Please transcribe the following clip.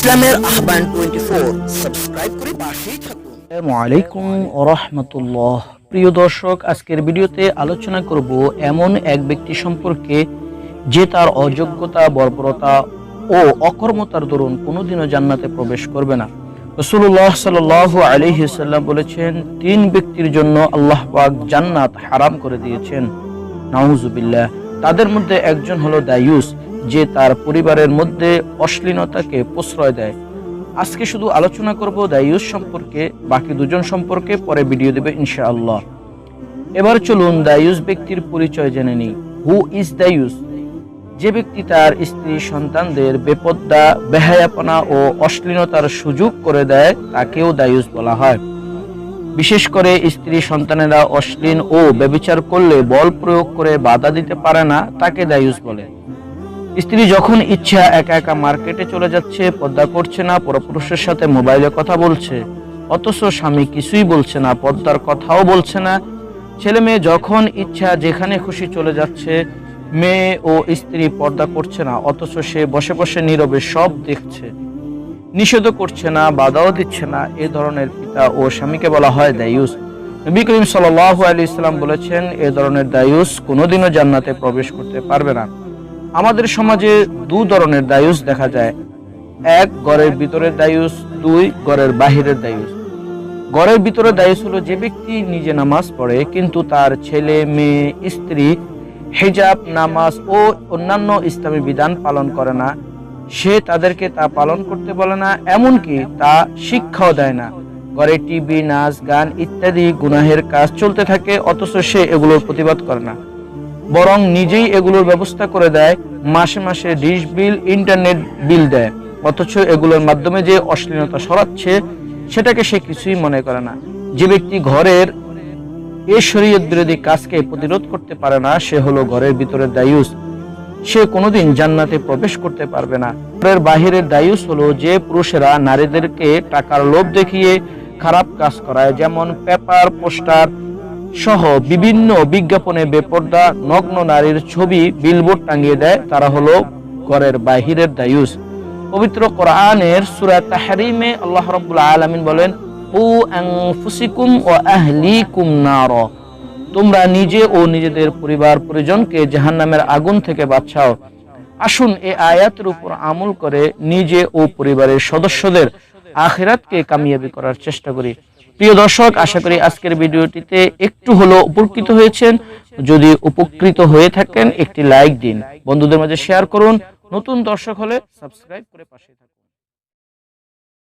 ইসলামের আহ্বান 24 সাবস্ক্রাইব করে পাশেই থাকুন। আসসালামু আলাইকুম ওয়া রাহমাতুল্লাহ। প্রিয় দর্শক, আজকের ভিডিওতে আলোচনা করব এমন এক ব্যক্তি সম্পর্কে যে তার অযোগ্যতা, বর্বরতা ও অকর্মতার দরুন কোনোদিনও জান্নাতে প্রবেশ করবে না। রাসূলুল্লাহ সাল্লাল্লাহু আলাইহি ওয়াসাল্লাম বলেছেন, তিন ব্যক্তির জন্য আল্লাহ পাক জান্নাত হারাম করে দিয়েছেন। নাউযুবিল্লাহ। তাদের মধ্যে একজন হলো দায়ুস, যে তার পরিবারের মধ্যে অশ্লীলতাকে প্রশ্রয় দেয়। আজকে শুধু আলোচনা করব দায়ুস সম্পর্কে, বাকি দুজন সম্পর্কে পরে ভিডিও দেবে ইনশাআল্লাহ। এবার চলুন দায়ুস ব্যক্তির পরিচয় জেনে নিই। হু ইজ দায়ুস? যে ব্যক্তি তার স্ত্রী সন্তানদের বেপর্দা, বেহায়াপনা ও অশ্লীলতার সুযোগ করে দেয় তাকেও দায়ুস বলা হয়। বিশেষ করে স্ত্রী সন্তানেরা অশ্লীল ও ব্যভিচার করলে বল প্রয়োগ করে বাধা দিতে পারে না, তাকে দায়ুস বলে। স্ত্রী যখন ইচ্ছা একা একা মার্কেটে চলে যাচ্ছে, পর্দা করছে না, পরপুরুষের সাথে মোবাইলে কথা বলছে, অথচ স্বামী কিছুই বলছে না, পর্দার কথাও বলছে না। ছেলে মেয়ে যখন ইচ্ছা যেখানে খুশি চলে যাচ্ছে, মেয়ে ও স্ত্রী পর্দা করছে না, অথচ সে বসে বসে নীরবে সব দেখছে, নিষেধও করছে না, বাধাও দিচ্ছে না। এ ধরনের পিতা ও স্বামীকে বলা হয় দায়ুস। নবী করিম সাল্লাল্লাহু আলাইহি ওয়াসাল্লাম বলেছেন, এ ধরনের দায়ুস কোনোদিনও জান্নাতে প্রবেশ করতে পারবে না। আমাদের সমাজে দু ধরনের দায়ুস দেখা যায়। এক, ঘরের ভিতরের দায়ুস। দুই, ঘরের বাহিরের দায়ুস। ঘরের ভিতরে দায়ুস হলো যে ব্যক্তি নিজে নামাজ পড়ে কিন্তু তার ছেলে, মেয়ে, স্ত্রী হিজাব, নামাজ ও অন্যান্য ইসলামী বিধান পালন করে না। সে তাদেরকে তা পালন করতে বলে না, এমনকি তা শিক্ষাও দেয় না। ঘরে টিভি, নাচ, গান ইত্যাদি গুনাহের কাজ চলতে থাকে, অথচ সে এগুলোর প্রতিবাদ করে না, বরং নিজেই এগুলোর ব্যবস্থা করে দেয়। মাসে মাসে ডিশ বিল, ইন্টারনেট বিল দেয়, অথচ এগুলোর মাধ্যমে যে অশ্লীলতা ছড়াচ্ছে সেটাকে সে কিছুই মনে করে না। যে ব্যক্তি ঘরের এই শরীয়ত বিরোধী কাজকে প্রতিরোধ করতে পারে না, সে হলো ঘরের ভিতরের দায়ুস। সে কোনোদিন জান্নাতে প্রবেশ করতে পারবে না। ঘরের বাহিরের দায়ুস হলো যে পুরুষেরা নারীদেরকে টাকার লোভ দেখিয়ে খারাপ কাজ করায়, যেমন পেপার, পোস্টার সহ বিভিন্ন বিজ্ঞাপনে বেপর্দা নগ্ন নারীর ছবি বিলবোর্ড টাঙিয়ে দেয়, তারা হলো ঘরের বাহিরের দায়ুস। পবিত্র কোরআনের সূরা তাহরিমে আল্লাহ রাব্বুল আলামিন বলেন, উ আনফুসিকুম ওয়া আহলিকুম নার, তোমরা নিজে ও নিজেদের পরিবার পরিজনকে জাহান্নামের আগুন থেকে বাঁচাও। আসুন এই আয়াতের উপর আমল করে নিজে ও পরিবারের সদস্যদের আখিরাতকে কামিয়াবি করার চেষ্টা করি। প্রিয় দর্শক, আশা করি আজকের ভিডিওটিতে একটু হলো উপকৃত হয়েছেন। যদি উপকৃত হয়ে থাকেন একটি লাইক দিন, বন্ধুদের মাঝে শেয়ার করুন। নতুন দর্শক হলে সাবস্ক্রাইব করে পাশে থাকুন।